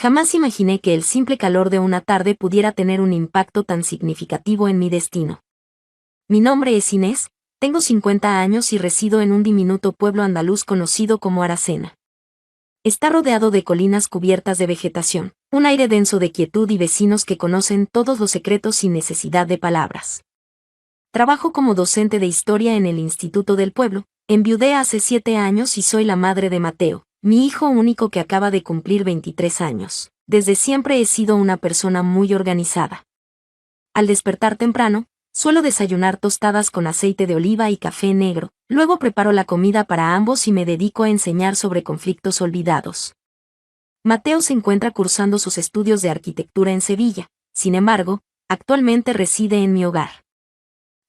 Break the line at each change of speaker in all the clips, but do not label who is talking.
Jamás imaginé que el simple calor de una tarde pudiera tener un impacto tan significativo en mi destino. Mi nombre es Inés, tengo 50 años y resido en un diminuto pueblo andaluz conocido como Aracena. Está rodeado de colinas cubiertas de vegetación, un aire denso de quietud y vecinos que conocen todos los secretos sin necesidad de palabras. Trabajo como docente de historia en el Instituto del Pueblo, enviudé hace 7 años y soy la madre de Mateo, mi hijo único que acaba de cumplir 23 años. Desde siempre he sido una persona muy organizada. Al despertar temprano, suelo desayunar tostadas con aceite de oliva y café negro, luego preparo la comida para ambos y me dedico a enseñar sobre conflictos olvidados. Mateo se encuentra cursando sus estudios de arquitectura en Sevilla, sin embargo, actualmente reside en mi hogar.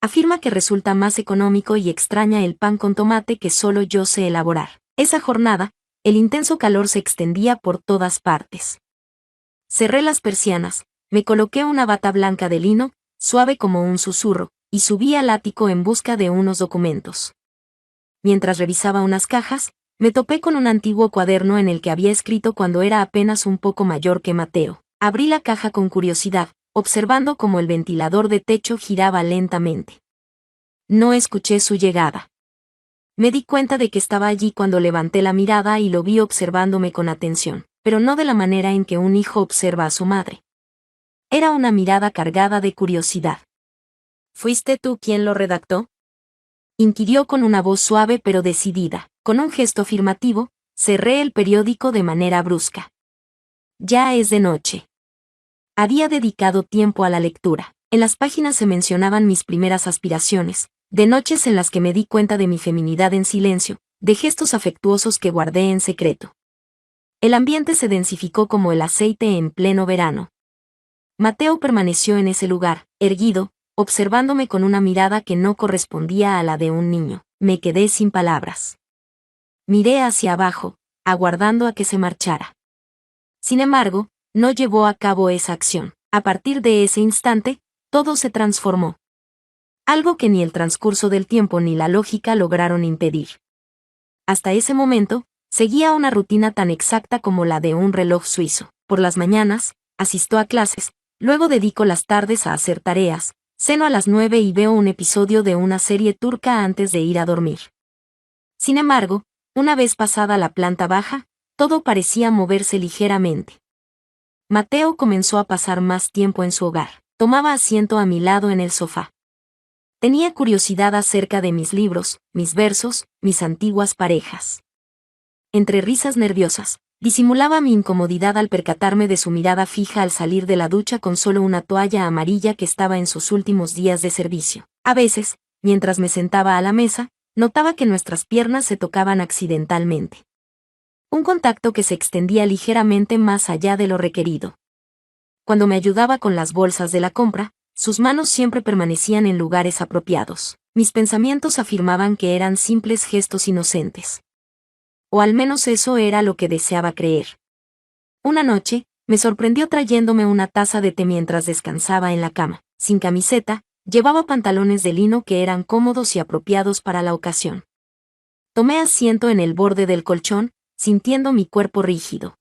Afirma que resulta más económico y extraña el pan con tomate que solo yo sé elaborar. Esa jornada, el intenso calor se extendía por todas partes. Cerré las persianas, me coloqué una bata blanca de lino, suave como un susurro, y subí al ático en busca de unos documentos. Mientras revisaba unas cajas, me topé con un antiguo cuaderno en el que había escrito cuando era apenas un poco mayor que Mateo. Abrí la caja con curiosidad, observando cómo el ventilador de techo giraba lentamente. No escuché su llegada. Me di cuenta de que estaba allí cuando levanté la mirada y lo vi observándome con atención, pero no de la manera en que un hijo observa a su madre. Era una mirada cargada de curiosidad. ¿Fuiste tú quien lo redactó?, inquirió con una voz suave pero decidida. Con un gesto afirmativo, cerré el periódico de manera brusca. Ya es de noche. Había dedicado tiempo a la lectura. En las páginas se mencionaban mis primeras aspiraciones, de noches en las que me di cuenta de mi feminidad en silencio, de gestos afectuosos que guardé en secreto. El ambiente se densificó como el aceite en pleno verano. Mateo permaneció en ese lugar, erguido, observándome con una mirada que no correspondía a la de un niño. Me quedé sin palabras. Miré hacia abajo, aguardando a que se marchara. Sin embargo, no llevó a cabo esa acción. A partir de ese instante, todo se transformó. Algo que ni el transcurso del tiempo ni la lógica lograron impedir. Hasta ese momento, seguía una rutina tan exacta como la de un reloj suizo. Por las mañanas, asisto a clases, luego dedico las tardes a hacer tareas, ceno a las 9 y veo un episodio de una serie turca antes de ir a dormir. Sin embargo, una vez pasada la planta baja, todo parecía moverse ligeramente. Mateo comenzó a pasar más tiempo en su hogar. Tomaba asiento a mi lado en el sofá. Tenía curiosidad acerca de mis libros, mis versos, mis antiguas parejas. Entre risas nerviosas, disimulaba mi incomodidad al percatarme de su mirada fija al salir de la ducha con solo una toalla amarilla que estaba en sus últimos días de servicio. A veces, mientras me sentaba a la mesa, notaba que nuestras piernas se tocaban accidentalmente. Un contacto que se extendía ligeramente más allá de lo requerido. Cuando me ayudaba con las bolsas de la compra, sus manos siempre permanecían en lugares apropiados. Mis pensamientos afirmaban que eran simples gestos inocentes. O al menos eso era lo que deseaba creer. Una noche, me sorprendió trayéndome una taza de té mientras descansaba en la cama. Sin camiseta, llevaba pantalones de lino que eran cómodos y apropiados para la ocasión. Tomé asiento en el borde del colchón, sintiendo mi cuerpo rígido.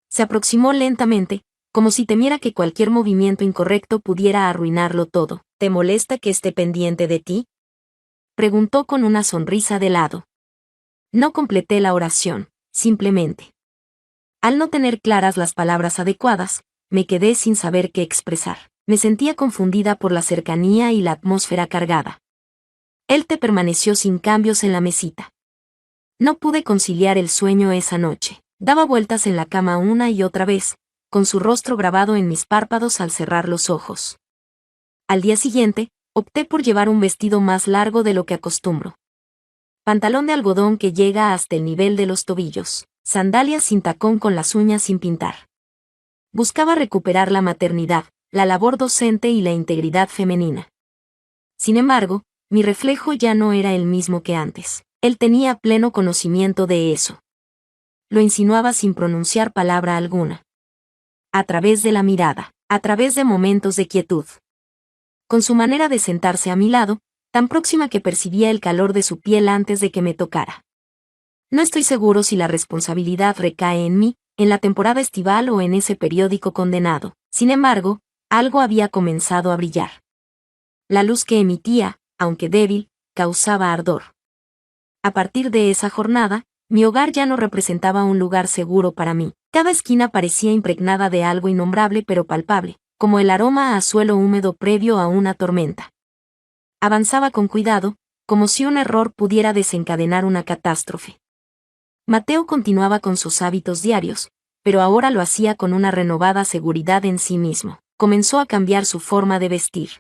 Se aproximó lentamente, como si temiera que cualquier movimiento incorrecto pudiera arruinarlo todo. ¿Te molesta que esté pendiente de ti?, preguntó con una sonrisa de lado. No completé la oración, simplemente. Al no tener claras las palabras adecuadas, me quedé sin saber qué expresar. Me sentía confundida por la cercanía y la atmósfera cargada. El té permaneció sin cambios en la mesita. No pude conciliar el sueño esa noche. Daba vueltas en la cama una y otra vez, con su rostro grabado en mis párpados al cerrar los ojos. Al día siguiente, opté por llevar un vestido más largo de lo que acostumbro. Pantalón de algodón que llega hasta el nivel de los tobillos, sandalias sin tacón con las uñas sin pintar. Buscaba recuperar la maternidad, la labor docente y la integridad femenina. Sin embargo, mi reflejo ya no era el mismo que antes. Él tenía pleno conocimiento de eso. Lo insinuaba sin pronunciar palabra alguna. A través de la mirada, a través de momentos de quietud. Con su manera de sentarse a mi lado, tan próxima que percibía el calor de su piel antes de que me tocara. No estoy seguro si la responsabilidad recae en mí, en la temporada estival o en ese periódico condenado. Sin embargo, algo había comenzado a brillar. La luz que emitía, aunque débil, causaba ardor. A partir de esa jornada, mi hogar ya no representaba un lugar seguro para mí. Cada esquina parecía impregnada de algo innombrable pero palpable, como el aroma a suelo húmedo previo a una tormenta. Avanzaba con cuidado, como si un error pudiera desencadenar una catástrofe. Mateo continuaba con sus hábitos diarios, pero ahora lo hacía con una renovada seguridad en sí mismo. Comenzó a cambiar su forma de vestir.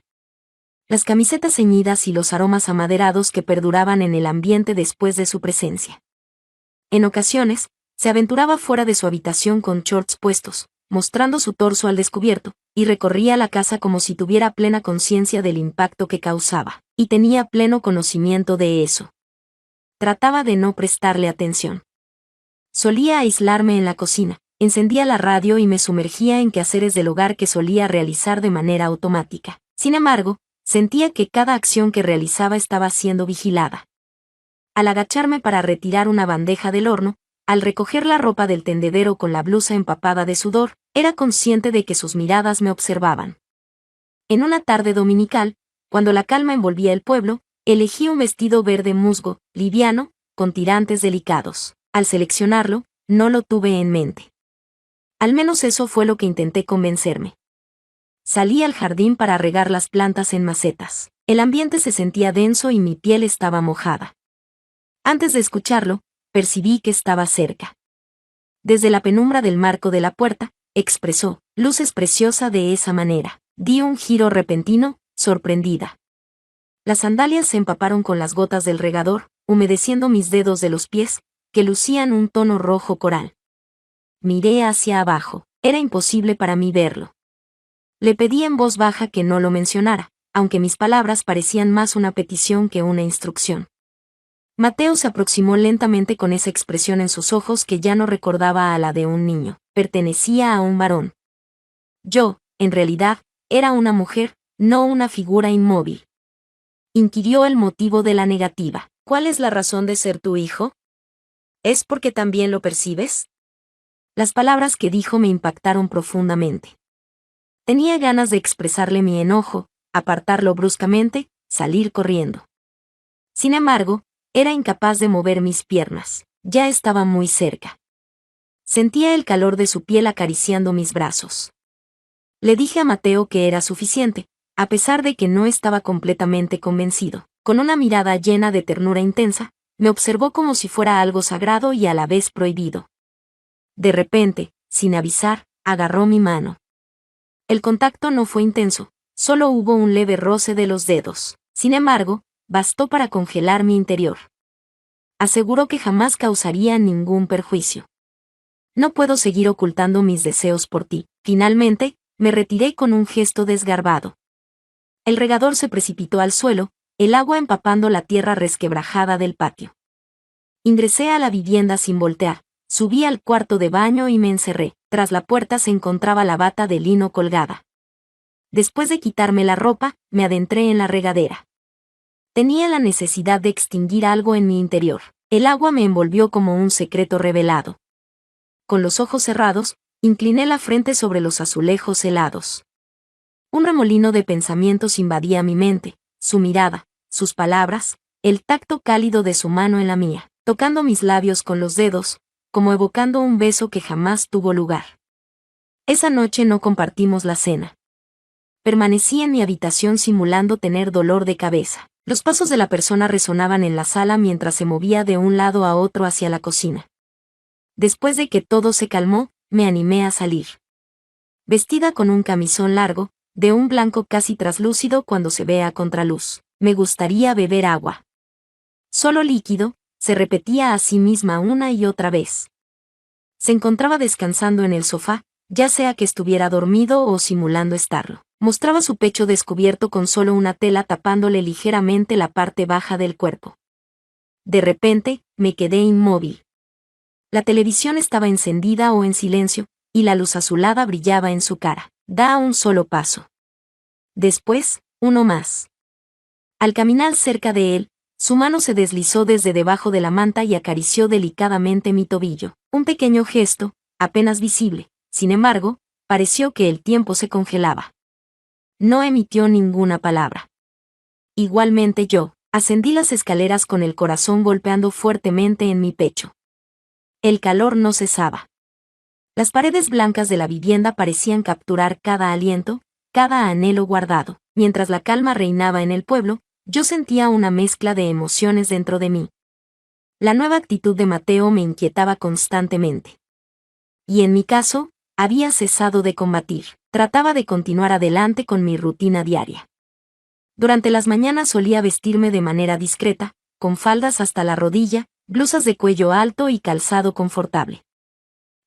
Las camisetas ceñidas y los aromas amaderados que perduraban en el ambiente después de su presencia. En ocasiones, se aventuraba fuera de su habitación con shorts puestos, mostrando su torso al descubierto, y recorría la casa como si tuviera plena conciencia del impacto que causaba, y tenía pleno conocimiento de eso. Trataba de no prestarle atención. Solía aislarme en la cocina, encendía la radio y me sumergía en quehaceres del hogar que solía realizar de manera automática. Sin embargo, sentía que cada acción que realizaba estaba siendo vigilada. Al agacharme para retirar una bandeja del horno, al recoger la ropa del tendedero con la blusa empapada de sudor, era consciente de que sus miradas me observaban. En una tarde dominical, cuando la calma envolvía el pueblo, elegí un vestido verde musgo, liviano, con tirantes delicados. Al seleccionarlo, no lo tuve en mente. Al menos eso fue lo que intenté convencerme. Salí al jardín para regar las plantas en macetas. El ambiente se sentía denso y mi piel estaba mojada. Antes de escucharlo, percibí que estaba cerca. Desde la penumbra del marco de la puerta, expresó, «Luz es preciosa de esa manera». Di un giro repentino, sorprendida. Las sandalias se empaparon con las gotas del regador, humedeciendo mis dedos de los pies, que lucían un tono rojo coral. Miré hacia abajo. Era imposible para mí verlo. Le pedí en voz baja que no lo mencionara, aunque mis palabras parecían más una petición que una instrucción. Mateo se aproximó lentamente con esa expresión en sus ojos que ya no recordaba a la de un niño. Pertenecía a un varón. Yo, en realidad, era una mujer, no una figura inmóvil. Inquirió el motivo de la negativa. ¿Cuál es la razón de ser tu hijo? ¿Es porque también lo percibes? Las palabras que dijo me impactaron profundamente. Tenía ganas de expresarle mi enojo, apartarlo bruscamente, salir corriendo. Sin embargo, era incapaz de mover mis piernas. Ya estaba muy cerca. Sentía el calor de su piel acariciando mis brazos. Le dije a Mateo que era suficiente, a pesar de que no estaba completamente convencido. Con una mirada llena de ternura intensa, me observó como si fuera algo sagrado y a la vez prohibido. De repente, sin avisar, agarró mi mano. El contacto no fue intenso, solo hubo un leve roce de los dedos. Sin embargo, bastó para congelar mi interior. Aseguró que jamás causaría ningún perjuicio. No puedo seguir ocultando mis deseos por ti. Finalmente, me retiré con un gesto desgarbado. El regador se precipitó al suelo, el agua empapando la tierra resquebrajada del patio. Ingresé a la vivienda sin voltear, subí al cuarto de baño y me encerré. Tras la puerta se encontraba la bata de lino colgada. Después de quitarme la ropa, me adentré en la regadera. Tenía la necesidad de extinguir algo en mi interior. El agua me envolvió como un secreto revelado. Con los ojos cerrados, incliné la frente sobre los azulejos helados. Un remolino de pensamientos invadía mi mente, su mirada, sus palabras, el tacto cálido de su mano en la mía, tocando mis labios con los dedos, como evocando un beso que jamás tuvo lugar. Esa noche no compartimos la cena. Permanecí en mi habitación simulando tener dolor de cabeza. Los pasos de la persona resonaban en la sala mientras se movía de un lado a otro hacia la cocina. Después de que todo se calmó, me animé a salir. Vestida con un camisón largo, de un blanco casi traslúcido cuando se ve a contraluz. Me gustaría beber agua. Solo líquido, se repetía a sí misma una y otra vez. Se encontraba descansando en el sofá, ya sea que estuviera dormido o simulando estarlo. Mostraba su pecho descubierto con solo una tela tapándole ligeramente la parte baja del cuerpo. De repente, me quedé inmóvil. La televisión estaba encendida o en silencio, y la luz azulada brillaba en su cara. Da un solo paso. Después, uno más. Al caminar cerca de él, su mano se deslizó desde debajo de la manta y acarició delicadamente mi tobillo. Un pequeño gesto, apenas visible. Sin embargo, pareció que el tiempo se congelaba. No emitió ninguna palabra. Igualmente yo, ascendí las escaleras con el corazón golpeando fuertemente en mi pecho. El calor no cesaba. Las paredes blancas de la vivienda parecían capturar cada aliento, cada anhelo guardado. Mientras la calma reinaba en el pueblo, yo sentía una mezcla de emociones dentro de mí. La nueva actitud de Mateo me inquietaba constantemente. Y en mi caso, había cesado de combatir. Trataba de continuar adelante con mi rutina diaria. Durante las mañanas solía vestirme de manera discreta, con faldas hasta la rodilla, blusas de cuello alto y calzado confortable.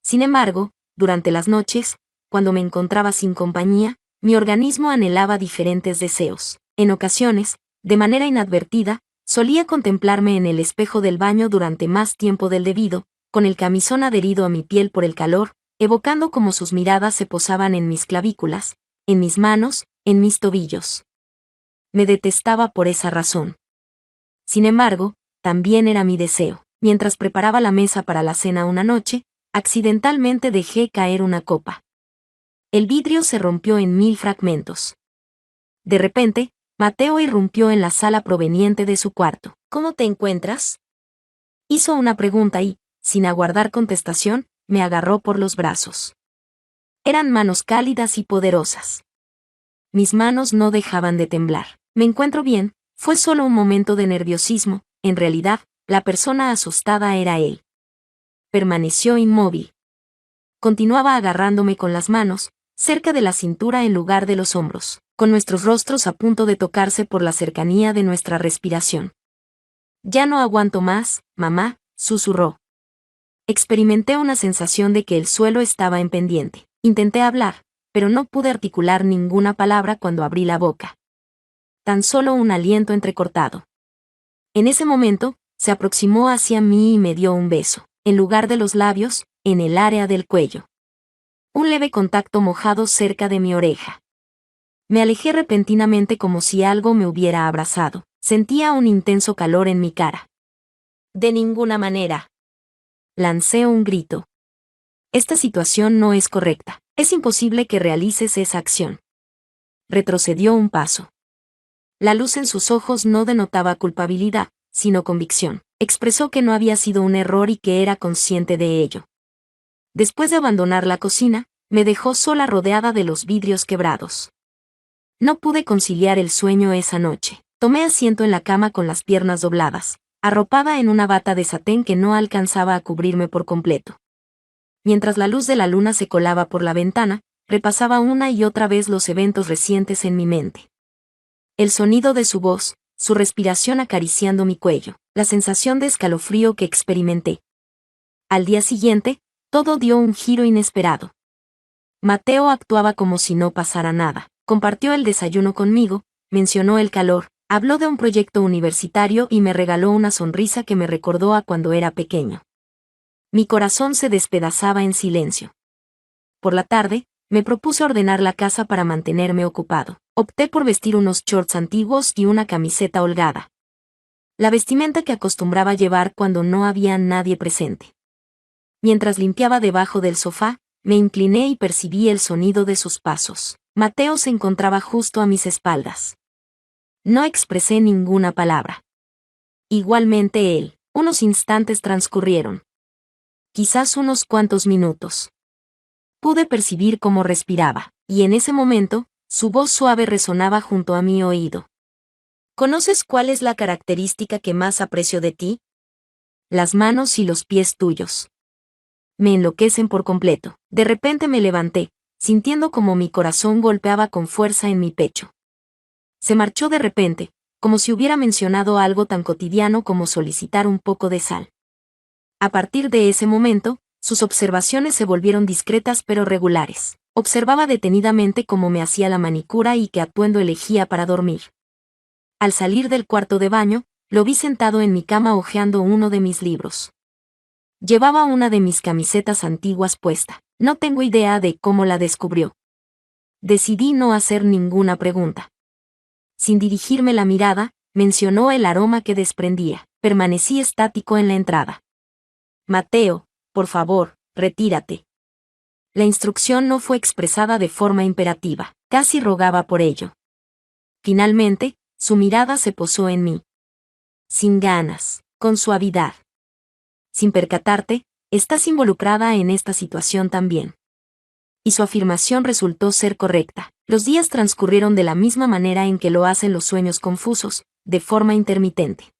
Sin embargo, durante las noches, cuando me encontraba sin compañía, mi organismo anhelaba diferentes deseos. En ocasiones, de manera inadvertida, solía contemplarme en el espejo del baño durante más tiempo del debido, con el camisón adherido a mi piel por el calor, evocando cómo sus miradas se posaban en mis clavículas, en mis manos, en mis tobillos. Me detestaba por esa razón. Sin embargo, también era mi deseo. Mientras preparaba la mesa para la cena una noche, accidentalmente dejé caer una copa. El vidrio se rompió en 1000 fragmentos. De repente, Mateo irrumpió en la sala proveniente de su cuarto. ¿Cómo te encuentras? Hizo una pregunta y, sin aguardar contestación, me agarró por los brazos. Eran manos cálidas y poderosas. Mis manos no dejaban de temblar. Me encuentro bien, fue solo un momento de nerviosismo, en realidad, la persona asustada era él. Permaneció inmóvil. Continuaba agarrándome con las manos, cerca de la cintura en lugar de los hombros, con nuestros rostros a punto de tocarse por la cercanía de nuestra respiración. Ya no aguanto más, mamá, susurró. Experimenté una sensación de que el suelo estaba en pendiente. Intenté hablar, pero no pude articular ninguna palabra cuando abrí la boca. Tan solo un aliento entrecortado. En ese momento, se aproximó hacia mí y me dio un beso, en lugar de los labios, en el área del cuello. Un leve contacto mojado cerca de mi oreja. Me alejé repentinamente como si algo me hubiera abrazado. Sentía un intenso calor en mi cara. De ninguna manera. Lancé un grito. Esta situación no es correcta. Es imposible que realices esa acción. Retrocedió un paso. La luz en sus ojos no denotaba culpabilidad, sino convicción. Expresó que no había sido un error y que era consciente de ello. Después de abandonar la cocina, me dejó sola rodeada de los vidrios quebrados. No pude conciliar el sueño esa noche. Tomé asiento en la cama con las piernas dobladas, arropada en una bata de satén que no alcanzaba a cubrirme por completo. Mientras la luz de la luna se colaba por la ventana, repasaba una y otra vez los eventos recientes en mi mente. El sonido de su voz, su respiración acariciando mi cuello, la sensación de escalofrío que experimenté. Al día siguiente, todo dio un giro inesperado. Mateo actuaba como si no pasara nada. Compartió el desayuno conmigo, mencionó el calor, habló de un proyecto universitario y me regaló una sonrisa que me recordó a cuando era pequeño. Mi corazón se despedazaba en silencio. Por la tarde, me propuse ordenar la casa para mantenerme ocupado. Opté por vestir unos shorts antiguos y una camiseta holgada. La vestimenta que acostumbraba llevar cuando no había nadie presente. Mientras limpiaba debajo del sofá, me incliné y percibí el sonido de sus pasos. Mateo se encontraba justo a mis espaldas. No expresé ninguna palabra. Igualmente él. Unos instantes transcurrieron. Quizás unos cuantos minutos. Pude percibir cómo respiraba, y en ese momento, su voz suave resonaba junto a mi oído. ¿Conoces cuál es la característica que más aprecio de ti? Las manos y los pies tuyos. Me enloquecen por completo. De repente me levanté, sintiendo como mi corazón golpeaba con fuerza en mi pecho. Se marchó de repente, como si hubiera mencionado algo tan cotidiano como solicitar un poco de sal. A partir de ese momento, sus observaciones se volvieron discretas pero regulares. Observaba detenidamente cómo me hacía la manicura y qué atuendo elegía para dormir. Al salir del cuarto de baño, lo vi sentado en mi cama hojeando uno de mis libros. Llevaba una de mis camisetas antiguas puesta. No tengo idea de cómo la descubrió. Decidí no hacer ninguna pregunta. Sin dirigirme la mirada, mencionó el aroma que desprendía. Permanecí estático en la entrada. Mateo, por favor, retírate. La instrucción no fue expresada de forma imperativa, casi rogaba por ello. Finalmente, su mirada se posó en mí. Sin ganas, con suavidad. Sin percatarte, estás involucrada en esta situación también. Y su afirmación resultó ser correcta. Los días transcurrieron de la misma manera en que lo hacen los sueños confusos, de forma intermitente.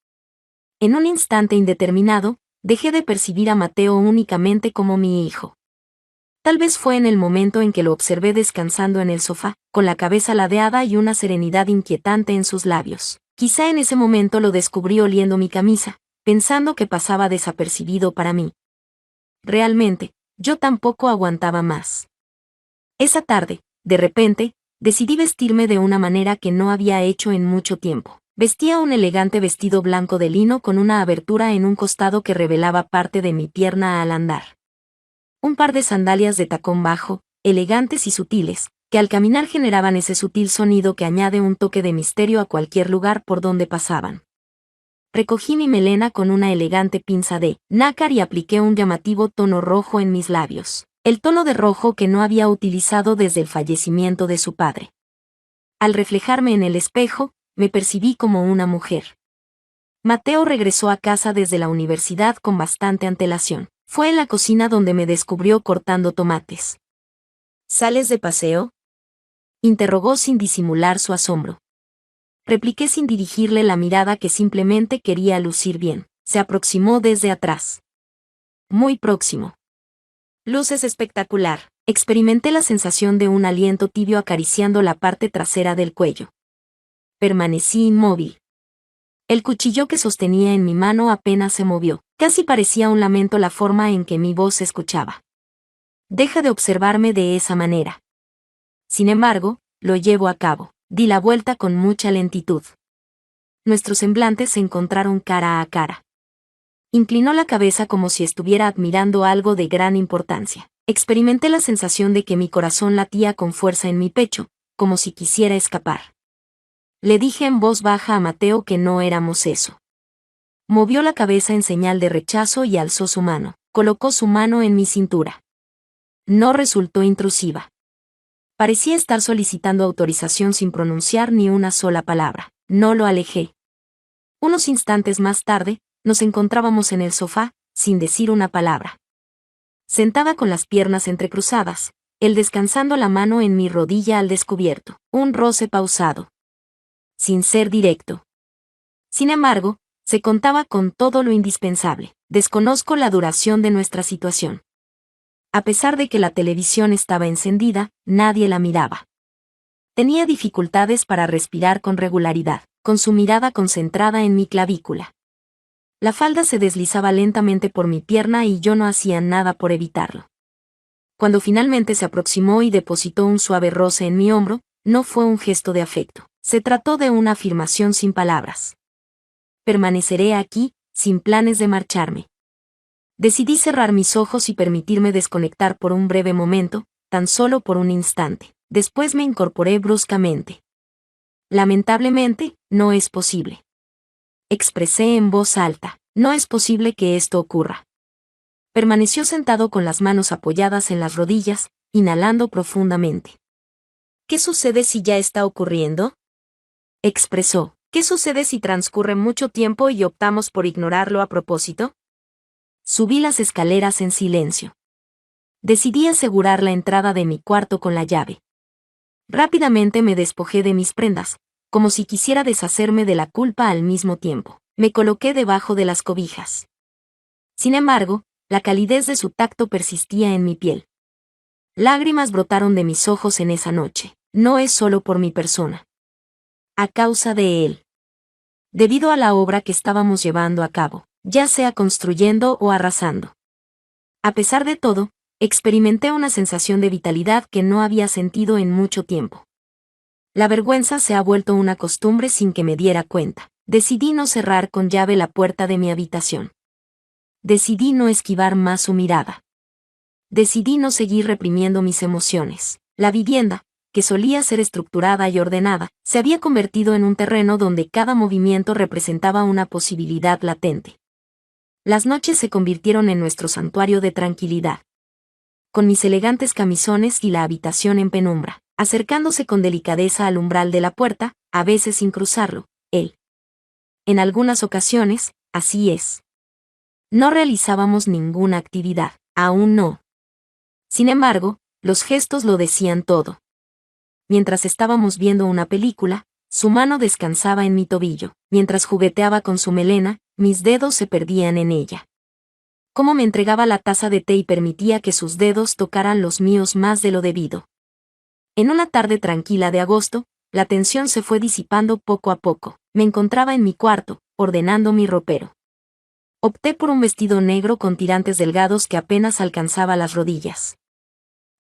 En un instante indeterminado, dejé de percibir a Mateo únicamente como mi hijo. Tal vez fue en el momento en que lo observé descansando en el sofá, con la cabeza ladeada y una serenidad inquietante en sus labios. Quizá en ese momento lo descubrí oliendo mi camisa, pensando que pasaba desapercibido para mí. Realmente, yo tampoco aguantaba más. Esa tarde, de repente, decidí vestirme de una manera que no había hecho en mucho tiempo. Vestía un elegante vestido blanco de lino con una abertura en un costado que revelaba parte de mi pierna al andar. Un par de sandalias de tacón bajo, elegantes y sutiles, que al caminar generaban ese sutil sonido que añade un toque de misterio a cualquier lugar por donde pasaban. Recogí mi melena con una elegante pinza de nácar y apliqué un llamativo tono rojo en mis labios, el tono de rojo que no había utilizado desde el fallecimiento de su padre. Al reflejarme en el espejo, me percibí como una mujer. Mateo regresó a casa desde la universidad con bastante antelación. Fue en la cocina donde me descubrió cortando tomates. ¿Sales de paseo?, interrogó sin disimular su asombro. Repliqué sin dirigirle la mirada que simplemente quería lucir bien. Se aproximó desde atrás. Muy próximo. Luces espectacular. Experimenté la sensación de un aliento tibio acariciando la parte trasera del cuello. Permanecí inmóvil. El cuchillo que sostenía en mi mano apenas se movió. Casi parecía un lamento la forma en que mi voz se escuchaba. Deja de observarme de esa manera. Sin embargo, lo llevo a cabo. Di la vuelta con mucha lentitud. Nuestros semblantes se encontraron cara a cara. Inclinó la cabeza como si estuviera admirando algo de gran importancia. Experimenté la sensación de que mi corazón latía con fuerza en mi pecho, como si quisiera escapar. Le dije en voz baja a Mateo que no éramos eso. Movió la cabeza en señal de rechazo y alzó su mano. Colocó su mano en mi cintura. No resultó intrusiva. Parecía estar solicitando autorización sin pronunciar ni una sola palabra. No lo alejé. Unos instantes más tarde, nos encontrábamos en el sofá, sin decir una palabra. Sentada con las piernas entrecruzadas, él descansando la mano en mi rodilla al descubierto. Un roce pausado. Sin ser directo. Sin embargo, se contaba con todo lo indispensable. Desconozco la duración de nuestra situación. A pesar de que la televisión estaba encendida, nadie la miraba. Tenía dificultades para respirar con regularidad, con su mirada concentrada en mi clavícula. La falda se deslizaba lentamente por mi pierna y yo no hacía nada por evitarlo. Cuando finalmente se aproximó y depositó un suave roce en mi hombro, no fue un gesto de afecto. Se trató de una afirmación sin palabras. Permaneceré aquí, sin planes de marcharme. Decidí cerrar mis ojos y permitirme desconectar por un breve momento, tan solo por un instante. Después me incorporé bruscamente. Lamentablemente, no es posible. Expresé en voz alta, no es posible que esto ocurra. Permaneció sentado con las manos apoyadas en las rodillas, inhalando profundamente. ¿Qué sucede si ya está ocurriendo?, expresó. ¿Qué sucede si transcurre mucho tiempo y optamos por ignorarlo a propósito? Subí las escaleras en silencio. Decidí asegurar la entrada de mi cuarto con la llave. Rápidamente me despojé de mis prendas, como si quisiera deshacerme de la culpa al mismo tiempo. Me coloqué debajo de las cobijas. Sin embargo, la calidez de su tacto persistía en mi piel. Lágrimas brotaron de mis ojos en esa noche. No es solo por mi persona. A causa de él. Debido a la obra que estábamos llevando a cabo, ya sea construyendo o arrasando. A pesar de todo, experimenté una sensación de vitalidad que no había sentido en mucho tiempo. La vergüenza se ha vuelto una costumbre sin que me diera cuenta. Decidí no cerrar con llave la puerta de mi habitación. Decidí no esquivar más su mirada. Decidí no seguir reprimiendo mis emociones. La vivienda, que solía ser estructurada y ordenada, se había convertido en un terreno donde cada movimiento representaba una posibilidad latente. Las noches se convirtieron en nuestro santuario de tranquilidad. con mis elegantes camisones y la habitación en penumbra, acercándose con delicadeza al umbral de la puerta, a veces sin cruzarlo, él. En algunas ocasiones, así es. No realizábamos ninguna actividad, aún no. Sin embargo, los gestos lo decían todo. Mientras estábamos viendo una película, su mano descansaba en mi tobillo. Mientras jugueteaba con su melena, mis dedos se perdían en ella. Cómo me entregaba la taza de té y permitía que sus dedos tocaran los míos más de lo debido. En una tarde tranquila de agosto, la tensión se fue disipando poco a poco. Me encontraba en mi cuarto, ordenando mi ropero. Opté por un vestido negro con tirantes delgados que apenas alcanzaba las rodillas.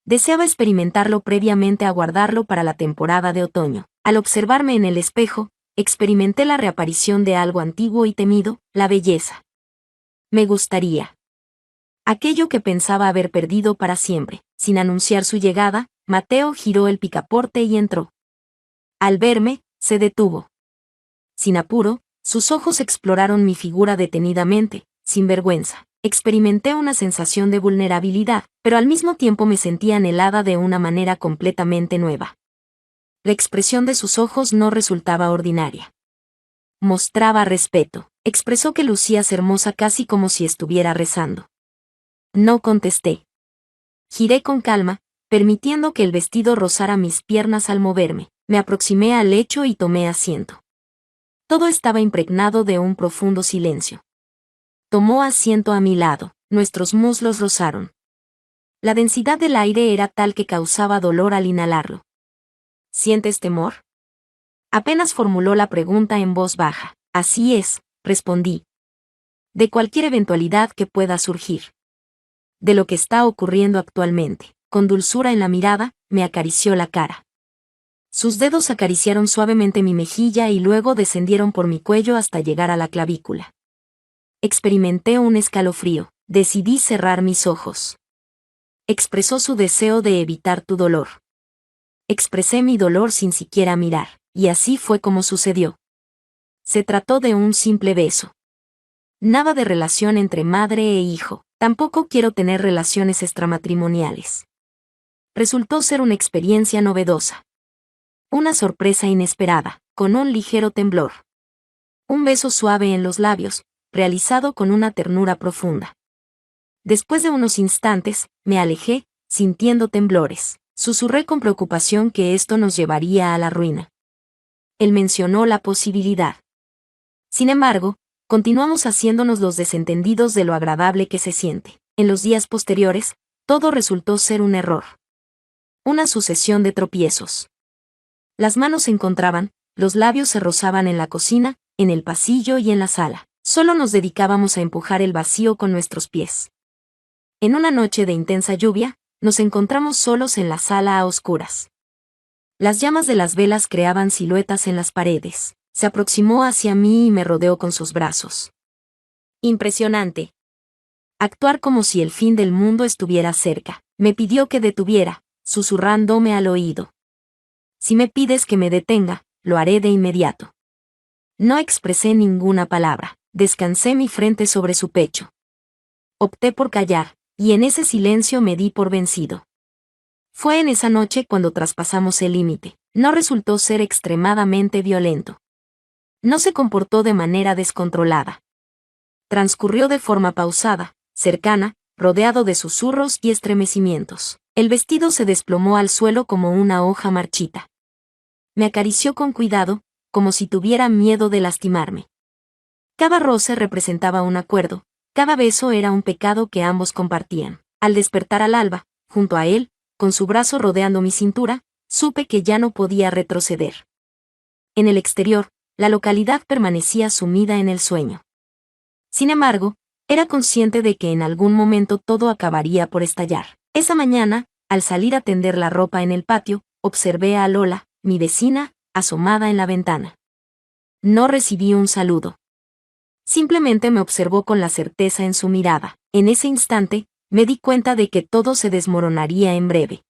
Deseaba experimentarlo previamente a guardarlo para la temporada de otoño. Al observarme en el espejo, experimenté la reaparición de algo antiguo y temido, la belleza. Me gustaría. Aquello que pensaba haber perdido para siempre. Sin anunciar su llegada, Mateo giró el picaporte y entró. Al verme, se detuvo. Sin apuro, sus ojos exploraron mi figura detenidamente, sin vergüenza. Experimenté una sensación de vulnerabilidad, pero al mismo tiempo me sentía anhelada de una manera completamente nueva. La expresión de sus ojos no resultaba ordinaria. Mostraba respeto. Expresó que lucías hermosa casi como si estuviera rezando. No contesté. Giré con calma, permitiendo que el vestido rozara mis piernas al moverme. Me aproximé al lecho y tomé asiento. Todo estaba impregnado de un profundo silencio. Tomó asiento a mi lado, nuestros muslos rozaron. La densidad del aire era tal que causaba dolor al inhalarlo. ¿Sientes temor? Apenas formuló la pregunta en voz baja. Así es, respondí. De cualquier eventualidad que pueda surgir. De lo que está ocurriendo actualmente. Con dulzura en la mirada, me acarició la cara. Sus dedos acariciaron suavemente mi mejilla y luego descendieron por mi cuello hasta llegar a la clavícula. Experimenté un escalofrío. Decidí cerrar mis ojos. Expresó su deseo de evitar tu dolor. Expresé mi dolor sin siquiera mirar, y así fue como sucedió. Se trató de un simple beso. Nada de relación entre madre e hijo, tampoco quiero tener relaciones extramatrimoniales. Resultó ser una experiencia novedosa. Una sorpresa inesperada, con un ligero temblor. Un beso suave en los labios, realizado con una ternura profunda. Después de unos instantes, me alejé, sintiendo temblores. Susurré con preocupación que esto nos llevaría a la ruina. Él mencionó la posibilidad. Sin embargo, continuamos haciéndonos los desentendidos de lo agradable que se siente. En los días posteriores, todo resultó ser un error. Una sucesión de tropiezos. Las manos se encontraban, los labios se rozaban en la cocina, en el pasillo y en la sala. Solo nos dedicábamos a empujar el vacío con nuestros pies. En una noche de intensa lluvia, nos encontramos solos en la sala a oscuras. Las llamas de las velas creaban siluetas en las paredes. Se aproximó hacia mí y me rodeó con sus brazos. Impresionante. Actuar como si el fin del mundo estuviera cerca. Me pidió que detuviera, susurrándome al oído. Si me pides que me detenga, lo haré de inmediato. No expresé ninguna palabra. Descansé mi frente sobre su pecho. Opté por callar, y en ese silencio me di por vencido. Fue en esa noche cuando traspasamos el límite. No resultó ser extremadamente violento. No se comportó de manera descontrolada. Transcurrió de forma pausada, cercana, rodeado de susurros y estremecimientos. El vestido se desplomó al suelo como una hoja marchita. Me acarició con cuidado, como si tuviera miedo de lastimarme. Cada roce representaba un acuerdo, cada beso era un pecado que ambos compartían. Al despertar al alba, junto a él, con su brazo rodeando mi cintura, supe que ya no podía retroceder. En el exterior, la localidad permanecía sumida en el sueño. Sin embargo, era consciente de que en algún momento todo acabaría por estallar. Esa mañana, al salir a tender la ropa en el patio, observé a Lola, mi vecina, asomada en la ventana. No recibí un saludo. Simplemente me observó con la certeza en su mirada. En ese instante, me di cuenta de que todo se desmoronaría en breve.